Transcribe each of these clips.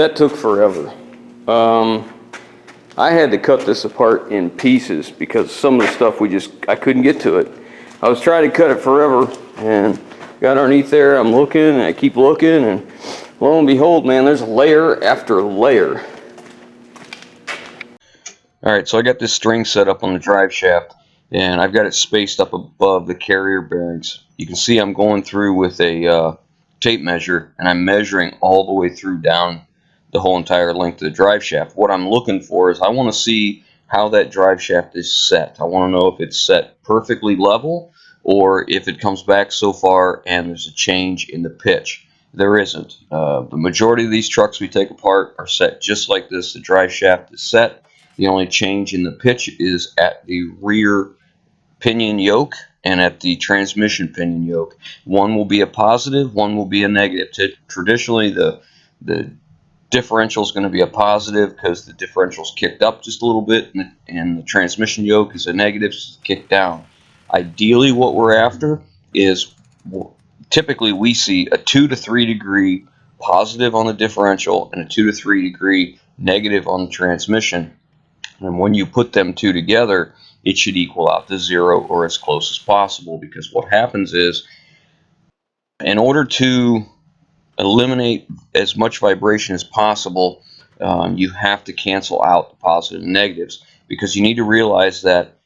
That took forever. I had to cut this apart in pieces because some of the stuff I couldn't get to it. I was trying to cut it forever and got underneath there. I'm looking and I keep looking, and lo and behold, man, there's layer after layer. Alright, so I got this string set up on the drive shaft, and I've got it spaced up above the carrier bearings. You can see I'm going through with a tape measure, and I'm measuring all the way through down the whole entire length of the drive shaft. What I'm looking for is I want to see how that drive shaft is set. I want to know if it's set perfectly level or if it comes back so far and there's a change in the pitch. There isn't. The majority of these trucks we take apart are set just like this. The drive shaft is set. The only change in the pitch is at the rear pinion yoke and at the transmission pinion yoke. One will be a positive, one will be a negative. Traditionally, the differential is going to be a positive because the differential is kicked up just a little bit, and the transmission yoke is a negative, so it's kicked down. Ideally, what we're after is, typically we see a 2 to 3 degree positive on the differential and a 2 to 3 degree negative on the transmission. And when you put them two together, it should equal out to 0 or as close as possible, because what happens is, in order to eliminate as much vibration as possible, you have to cancel out the positive and negatives, because you need to realize that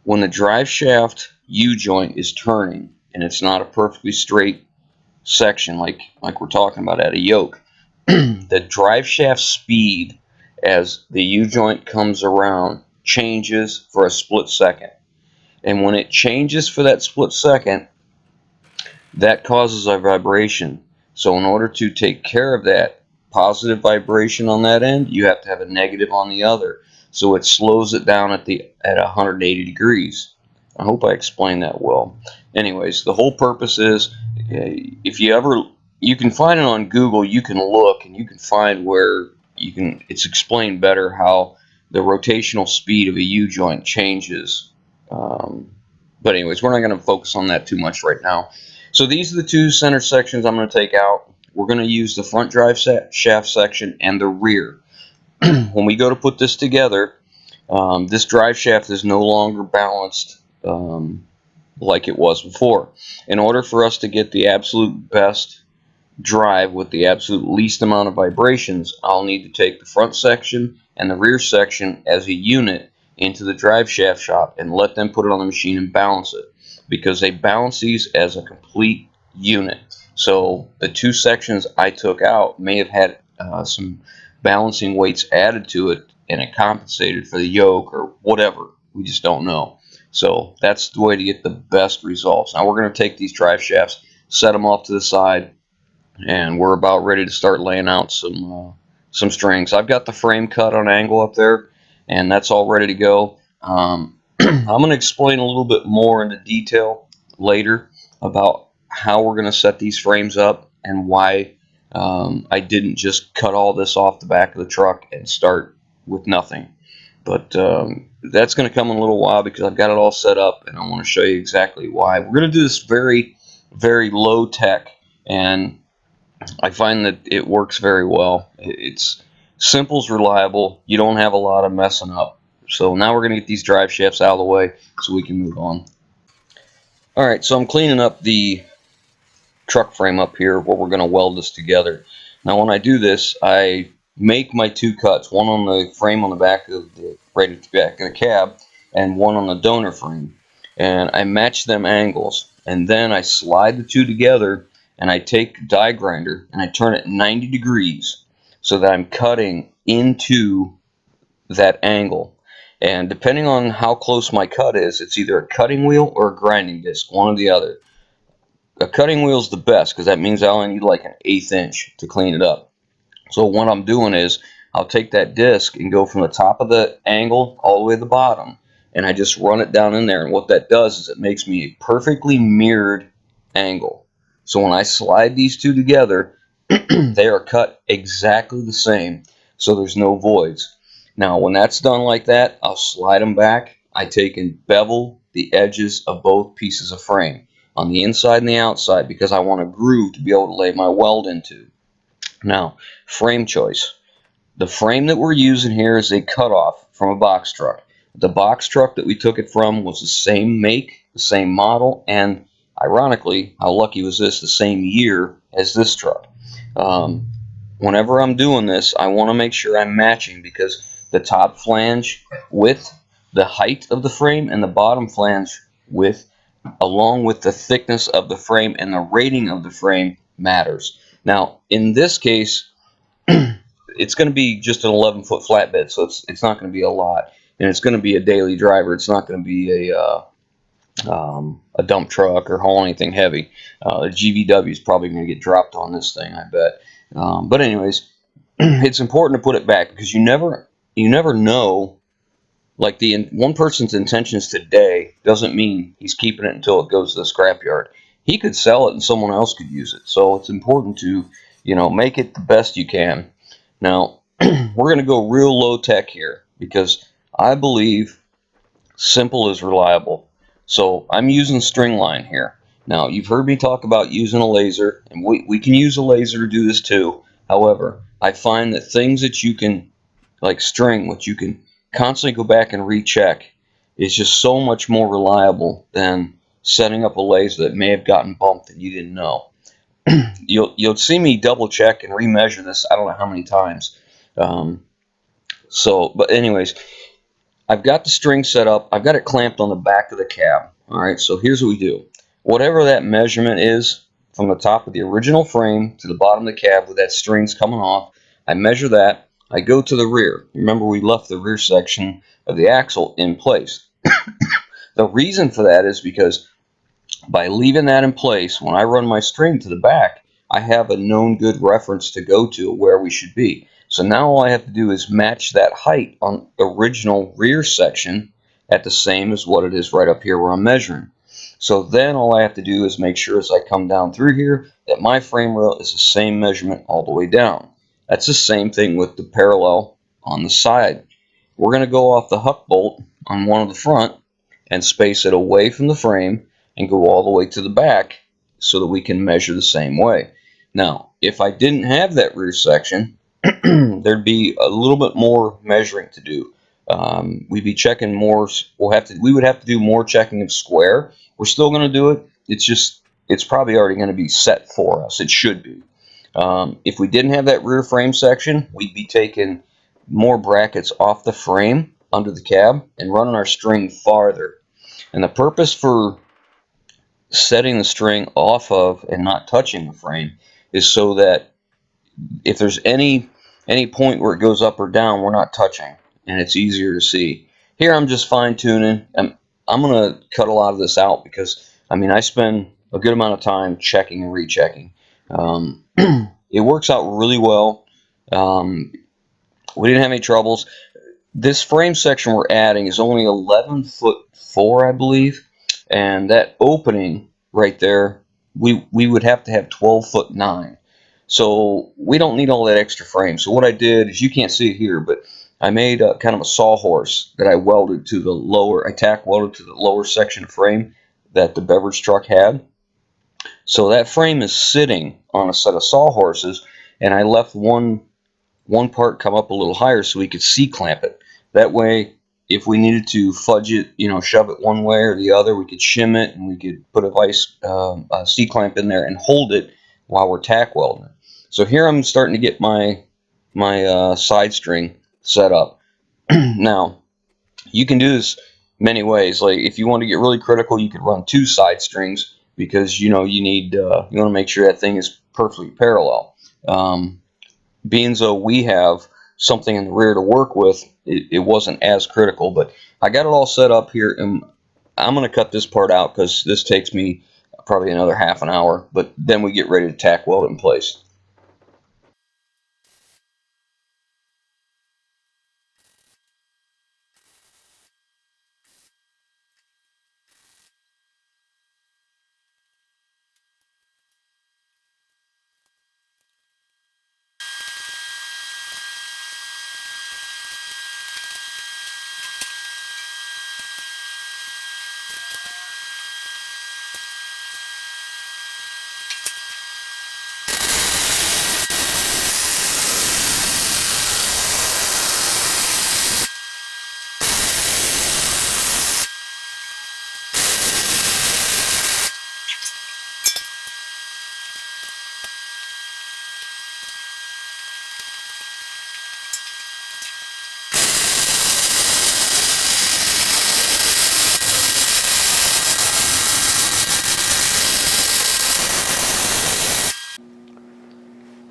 when the drive shaft U-joint is turning and it's not a perfectly straight section like we're talking about at a yoke, the drive shaft speed as the U-joint comes around changes for a split second. And when it changes for that split second, that causes a vibration. So in order to take care of that positive vibration on that end, you have to have a negative on the other. So it slows it down at 180 degrees. I hope I explained that well. Anyways, the whole purpose is, if you can find it on Google, you can look and you can find where it's explained better how the rotational speed of a U-joint changes. But anyways, we're not going to focus on that too much right now. So these are the two center sections I'm going to take out. We're going to use the front drive shaft section and the rear. When we go to put this together, this drive shaft is no longer balanced like it was before. In order for us to get the absolute best drive with the absolute least amount of vibrations, I'll need to take the front section and the rear section as a unit into the drive shaft shop and let them put it on the machine and balance it, because they balance these as a complete unit. So the two sections I took out may have had some balancing weights added to it, and it compensated for the yoke or whatever. We just don't know. So that's the way to get the best results. Now we're going to take these drive shafts, set them off to the side, and we're about ready to start laying out some strings. I've got the frame cut on angle up there, and that's all ready to go. I'm going to explain a little bit more into detail later about how we're going to set these frames up and why I didn't just cut all this off the back of the truck and start with nothing. But that's going to come in a little while, because I've got it all set up and I want to show you exactly why. We're going to do this very, very low tech, and I find that it works very well. It's simple's reliable. You don't have a lot of messing up. So now we're going to get these drive shafts out of the way so we can move on. Alright, so I'm cleaning up the truck frame up here where we're going to weld this together. Now when I do this, I make my two cuts, one on the frame on the back of right at the back of the cab, and one on the donor frame. And I match them angles, and then I slide the two together, and I take a die grinder and I turn it 90 degrees so that I'm cutting into that angle. And depending on how close my cut is, it's either a cutting wheel or a grinding disc, one or the other. A cutting wheel is the best, because that means I only need like an 1/8 inch to clean it up. So what I'm doing is I'll take that disc and go from the top of the angle all the way to the bottom, and I just run it down in there. And what that does is it makes me a perfectly mirrored angle. So when I slide these two together, they are cut exactly the same, so there's no voids. Now when that's done like that, I'll slide them back. I take and bevel the edges of both pieces of frame on the inside and the outside, because I want a groove to be able to lay my weld into. Now, frame choice. The frame that we're using here is a cutoff from a box truck. The box truck that we took it from was the same make, the same model, and ironically, how lucky was this, the same year as this truck. Whenever I'm doing this, I want to make sure I'm matching, because the top flange width, the height of the frame, and the bottom flange width, along with the thickness of the frame and the rating of the frame, matters. Now, in this case, it's going to be just an 11-foot flatbed, so it's not going to be a lot, and it's going to be a daily driver. It's not going to be a dump truck or haul anything heavy. The GVW is probably going to get dropped on this thing, I bet. But anyways, it's important to put it back, because you never know. Like, one person's intentions today doesn't mean he's keeping it until it goes to the scrapyard. He could sell it and someone else could use it. So it's important to, make it the best you can. Now, we're going to go real low tech here, because I believe simple is reliable. So I'm using string line here. Now, you've heard me talk about using a laser, and we can use a laser to do this too. However, I find that things that you can, like string, which you can constantly go back and recheck, is just so much more reliable than setting up a laser that may have gotten bumped and you didn't know. You'll see me double check and remeasure this I don't know how many times. But anyways, I've got the string set up. I've got it clamped on the back of the cab. All right, so here's what we do. Whatever that measurement is from the top of the original frame to the bottom of the cab with that string's coming off, I measure that. I go to the rear. Remember, we left the rear section of the axle in place. The reason for that is because by leaving that in place, when I run my string to the back, I have a known good reference to go to where we should be. So now all I have to do is match that height on the original rear section at the same as what it is right up here where I'm measuring. So then all I have to do is make sure as I come down through here that my frame rail is the same measurement all the way down. That's the same thing with the parallel on the side. We're going to go off the huck bolt on one of the front and space it away from the frame and go all the way to the back so that we can measure the same way. Now, if I didn't have that rear section, there'd be a little bit more measuring to do. We'd be checking more. We would have to do more checking of square. We're still going to do it. It's probably already going to be set for us. It should be. If we didn't have that rear frame section, we'd be taking more brackets off the frame under the cab and running our string farther. And the purpose for setting the string off of and not touching the frame is so that if there's any point where it goes up or down, we're not touching, and it's easier to see. Here I'm just fine tuning. I'm going to cut a lot of this out because I spend a good amount of time checking and rechecking. It works out really well. We didn't have any troubles. This frame section we're adding is only 11'4", I believe, and that opening right there, we would have to have 12'9". So we don't need all that extra frame. So what I did is, you can't see it here, but I made a kind of a sawhorse that I welded to the lower, I tack welded to the lower section of frame that the Beverage truck had. So that frame is sitting on a set of sawhorses, and I left one part come up a little higher so we could C-clamp it. That way, if we needed to fudge it, shove it one way or the other, we could shim it and we could put a C-clamp in there and hold it while we're tack welding it. So here I'm starting to get my side string set up. Now, you can do this many ways. Like, if you want to get really critical, you could run 2 side strings, because you want to make sure that thing is perfectly parallel. Being though we have something in the rear to work with, it wasn't as critical, but I got it all set up here, and I'm going to cut this part out because this takes me probably another half an hour, but then we get ready to tack weld it in place.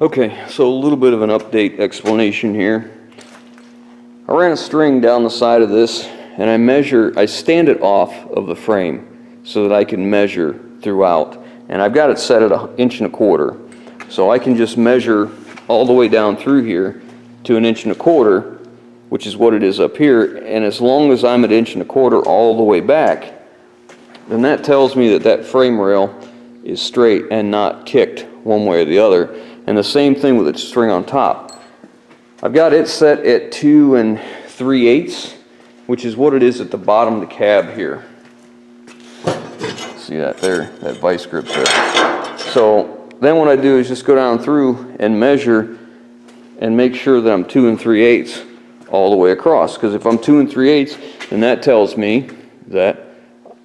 Okay, so a little bit of an update explanation here. I ran a string down the side of this and I stand it off of the frame so that I can measure throughout. And I've got it set at 1.25 inches. So I can just measure all the way down through here to 1.25 inches, which is what it is up here. And as long as I'm at 1.25 inches all the way back, then that tells me that that frame rail is straight and not kicked one way or the other. And the same thing with the string on top. I've got it set at 2 3/8, which is what it is at the bottom of the cab here. See that there, that vice grip's there. So then what I do is just go down through and measure and make sure that I'm 2 3/8 all the way across. Because if I'm 2 3/8, then that tells me that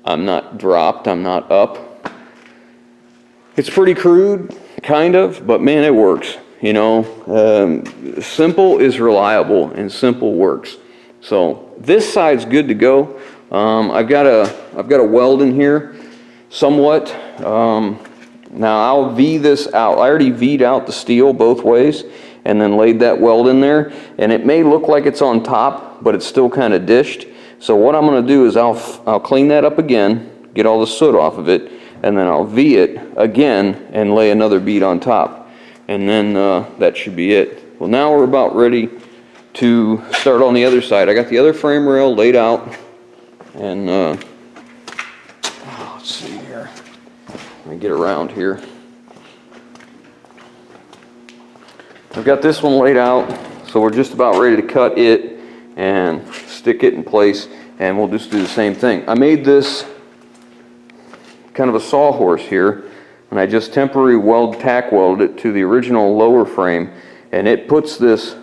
I'm not dropped, I'm not up. It's pretty crude, kind of, but man, it works. You know, simple is reliable and simple works. So this side's good to go. I've got a weld in here somewhat. Now I'll V this out. I already V'd out the steel both ways and then laid that weld in there. And it may look like it's on top, but it's still kind of dished. So what I'm going to do is I'll clean that up again, get all the soot off of it, and then I'll V it again and lay another bead on top. And then that should be it. Well, now we're about ready to start on the other side. I got the other frame rail laid out, and let's see here. Let me get around here. I've got this one laid out, so we're just about ready to cut it and stick it in place, and we'll just do the same thing. I made this kind of a sawhorse here, and I just temporary tack welded it to the original lower frame, and it puts this,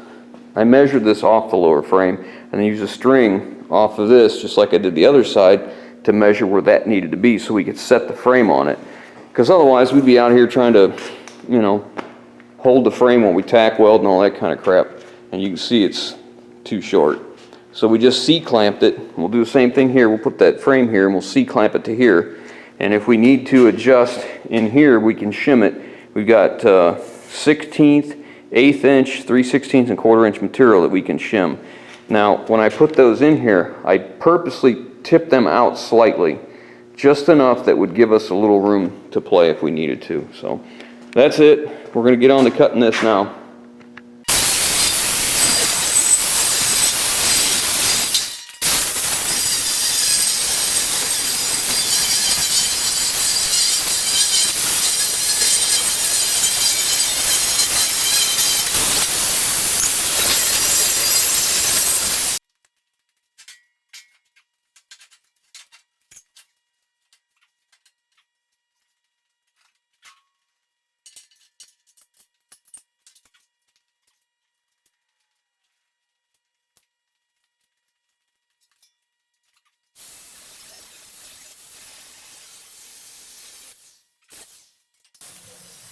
I measured this off the lower frame and then used a string off of this, just like I did the other side, to measure where that needed to be so we could set the frame on it. Because otherwise we'd be out here trying to, you know, hold the frame when we tack weld and all that kind of crap, and you can see it's too short. So we just C-clamped it. We'll do the same thing here. We'll put that frame here and we'll C-clamp it to here. And if we need to adjust in here, we can shim it. We've got 1/16, 1/8 inch, 3/16 and 1/4 inch material that we can shim. Now, when I put those in here, I purposely tipped them out slightly, just enough that would give us a little room to play if we needed to. So that's it. We're going to get on to cutting this now.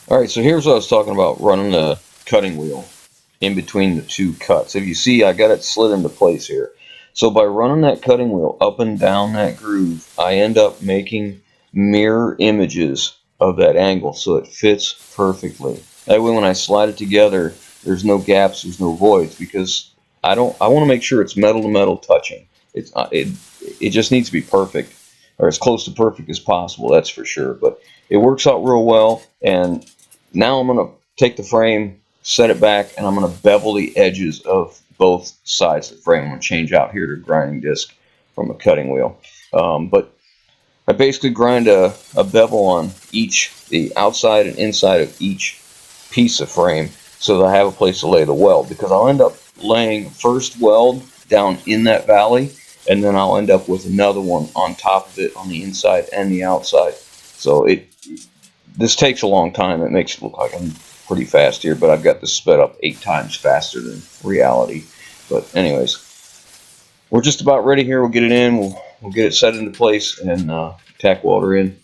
All right, so here's what I was talking about, running the cutting wheel in between the two cuts. If you see, I got it slid into place here. So by running that cutting wheel up and down that groove, I end up making mirror images of that angle so it fits perfectly. That way when I slide it together, there's no gaps, there's no voids, because I want to make sure it's metal to metal touching. It just needs to be perfect, or as close to perfect as possible, that's for sure. But it works out real well, and now I'm going to take the frame, set it back, and I'm going to bevel the edges of both sides of the frame. I'm going to change out here to grinding disc from a cutting wheel. But I basically grind a bevel on the outside and inside of each piece of frame so that I have a place to lay the weld, because I'll end up laying first weld down in that valley, and then I'll end up with another one on top of it on the inside and the outside. So this takes a long time. It makes it look like I'm pretty fast here, but I've got this sped up 8 times faster than reality. But anyways, we're just about ready here. We'll get it in. We'll get it set into place and tack welder in.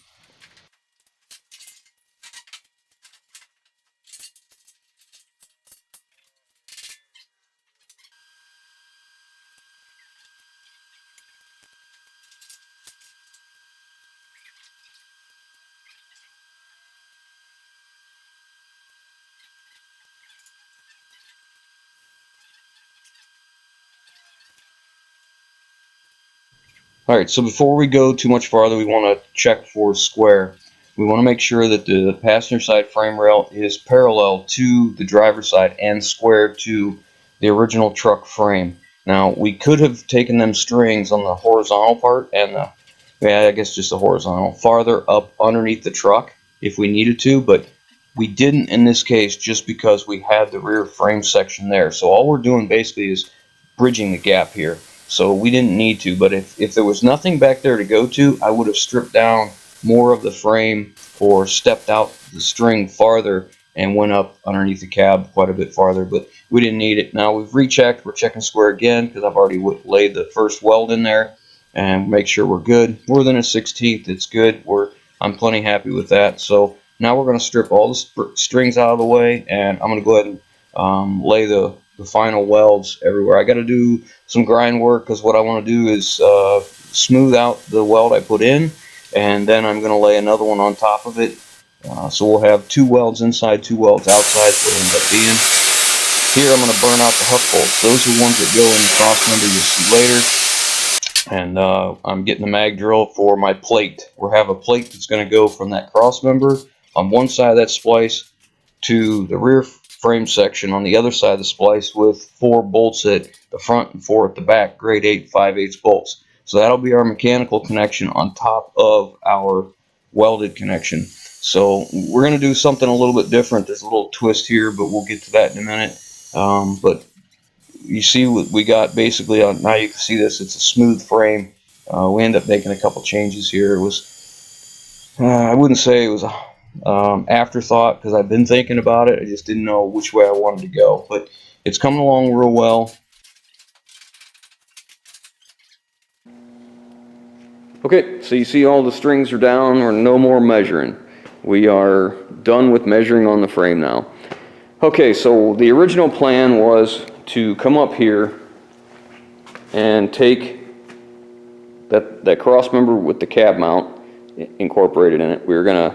Alright, so before we go too much farther, we want to check for square. We want to make sure that the passenger side frame rail is parallel to the driver's side and square to the original truck frame. Now, we could have taken them strings on the horizontal part and I guess just the horizontal, farther up underneath the truck if we needed to, but we didn't in this case just because we had the rear frame section there. So all we're doing basically is bridging the gap here. So we didn't need to, but if there was nothing back there to go to, I would have stripped down more of the frame or stepped out the string farther and went up underneath the cab quite a bit farther, but we didn't need it. Now we've rechecked, we're checking square again because I've already laid the first weld in there and make sure we're good. More than a 1/16, it's good. I'm plenty happy with that. So now we're going to strip all the strings out of the way, and I'm going to go ahead and lay the final welds everywhere. I got to do some grind work because what I want to do is smooth out the weld I put in, and then I'm going to lay another one on top of it. So we'll have 2 welds inside, 2 welds outside, so it'll end up being. Here I'm going to burn out the huck bolts. Those are ones that go in the cross member you'll see later. And I'm getting the mag drill for my plate. We'll have a plate that's going to go from that cross member on one side of that splice to the rear frame section on the other side of the splice with 4 bolts at the front and 4 at the back, grade 8 5/8 bolts. So that'll be our mechanical connection on top of our welded connection. So we're going to do something a little bit different. There's a little twist here, but we'll get to that in a minute. But you see what we got basically on. Now you can see this, it's a smooth frame. We end up making a couple changes here. It was I wouldn't say it was a afterthought because I've been thinking about it. I just didn't know which way I wanted to go, but it's coming along real well. Okay, so you see all the strings are down, or no more measuring. We are done with measuring on the frame now. Okay, so the original plan was to come up here and take that cross member with the cab mount incorporated in it. We were gonna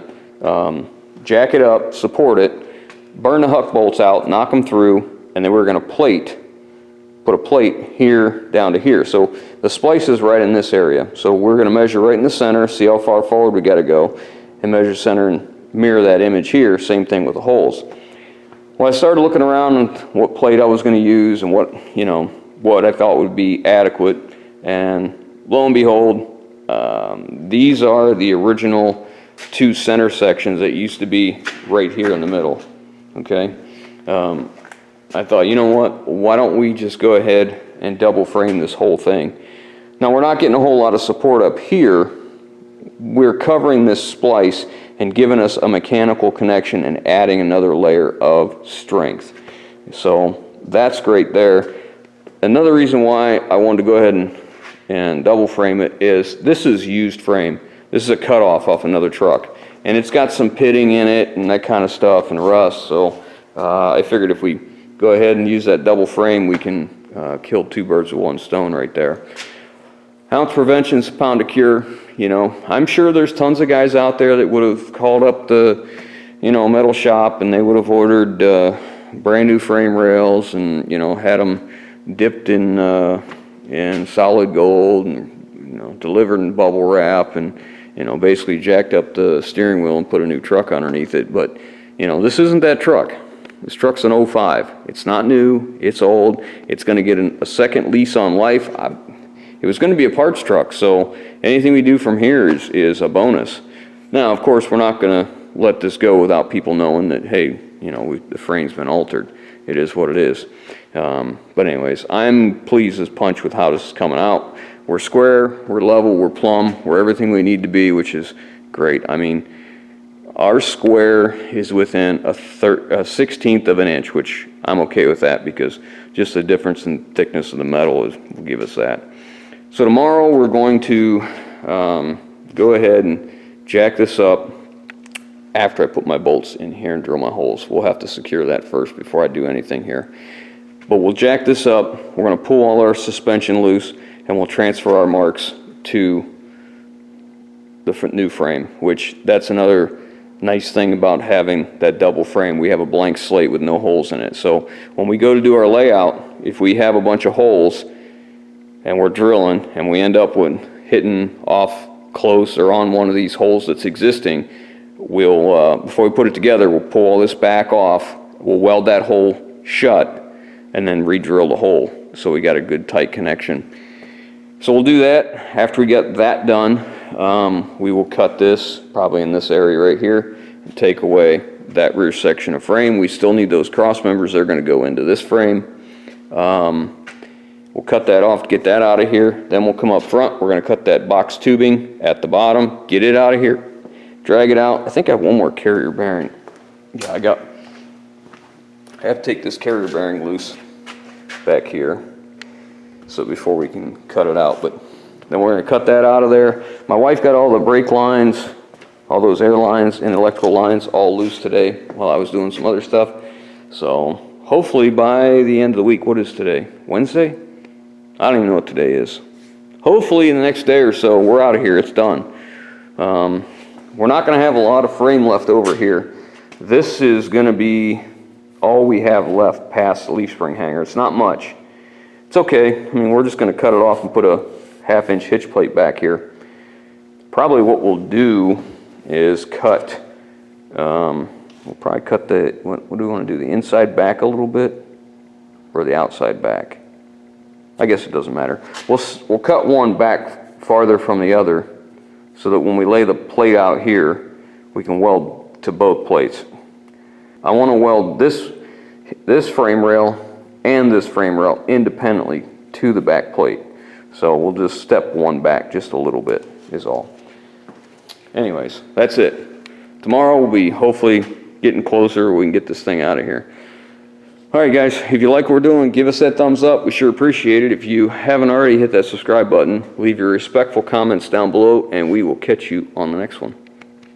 jack it up, support it, burn the huck bolts out, knock them through, and then we were gonna put a plate here down to here. So the splice is right in this area. So we're gonna measure right in the center, see how far forward we gotta go, and measure center and mirror that image here. Same thing with the holes. Well, I started looking around and what plate I was going to use and what I thought would be adequate, and lo and behold, these are the original 2 center sections that used to be right here in the middle. Okay, I thought, you know what, why don't we just go ahead and double frame this whole thing. Now we're not getting a whole lot of support up here. We're covering this splice and giving us a mechanical connection and adding another layer of strength. So that's great there. Another reason why I wanted to go ahead and double frame it is this is used frame. This is a cutoff off another truck, and it's got some pitting in it and that kind of stuff and rust. So I figured if we go ahead and use that double frame, we can kill 2 birds with 1 stone right there. Ounce prevention's a pound of cure. You know, I'm sure there's tons of guys out there that would have called up the, metal shop, and they would have ordered brand new frame rails and, had them dipped in solid gold and, delivered in bubble wrap and, basically jacked up the steering wheel and put a new truck underneath it. But, this isn't that truck. This truck's an 05. It's not new. It's old. It's going to get a second lease on life. It was going to be a parts truck, so anything we do from here is a bonus. Now, of course, we're not going to let this go without people knowing that, hey, the frame's been altered. It is what it is. But anyways, I'm pleased as punch with how this is coming out. We're square, we're level, we're plumb, we're everything we need to be, which is great. I mean, our square is within a 1/16 of an inch, which I'm okay with that because just the difference in thickness of the metal will give us that. So tomorrow we're going to go ahead and jack this up after I put my bolts in here and drill my holes. We'll have to secure that first before I do anything here. But we'll jack this up, we're going to pull all our suspension loose, and we'll transfer our marks to the new frame, which that's another nice thing about having that double frame. We have a blank slate with no holes in it. So when we go to do our layout, if we have a bunch of holes and we're drilling and we end up with hitting off close or on one of these holes that's existing, we'll, before we put it together, we'll pull all this back off, we'll weld that hole shut, and then re-drill the hole so we got a good tight connection. So we'll do that. After we get that done, we will cut this probably in this area right here and take away that rear section of frame. We still need those cross members. They're going to go into this frame. We'll cut that off to get that out of here. Then we'll come up front. We're going to cut that box tubing at the bottom, get it out of here, drag it out. I think I have one more carrier bearing. Yeah, I have to take this carrier bearing loose back here, so before we can cut it out. But then we're going to cut that out of there. My wife got all the brake lines, all those air lines and electrical lines all loose today while I was doing some other stuff. So hopefully by the end of the week, what is today? Wednesday? I don't even know what today is. Hopefully in the next day or so, we're out of here. It's done. We're not going to have a lot of frame left over here. This is going to be all we have left past the leaf spring hanger. It's not much. It's okay. I mean, we're just going to cut it off and put a 1/2-inch hitch plate back here. Probably what we'll do is cut, we'll probably cut the, what do we want to do, the inside back a little bit or the outside back? I guess it doesn't matter. We'll cut one back farther from the other so that when we lay the plate out here, we can weld to both plates. I want to weld this frame rail and this frame rail independently to the back plate. So we'll just step one back just a little bit is all. Anyways, that's it. Tomorrow we'll be hopefully getting closer. We can get this thing out of here. All right, guys, if you like what we're doing, give us that thumbs up. We sure appreciate it. If you haven't already, hit that subscribe button. Leave your respectful comments down below, and we will catch you on the next one.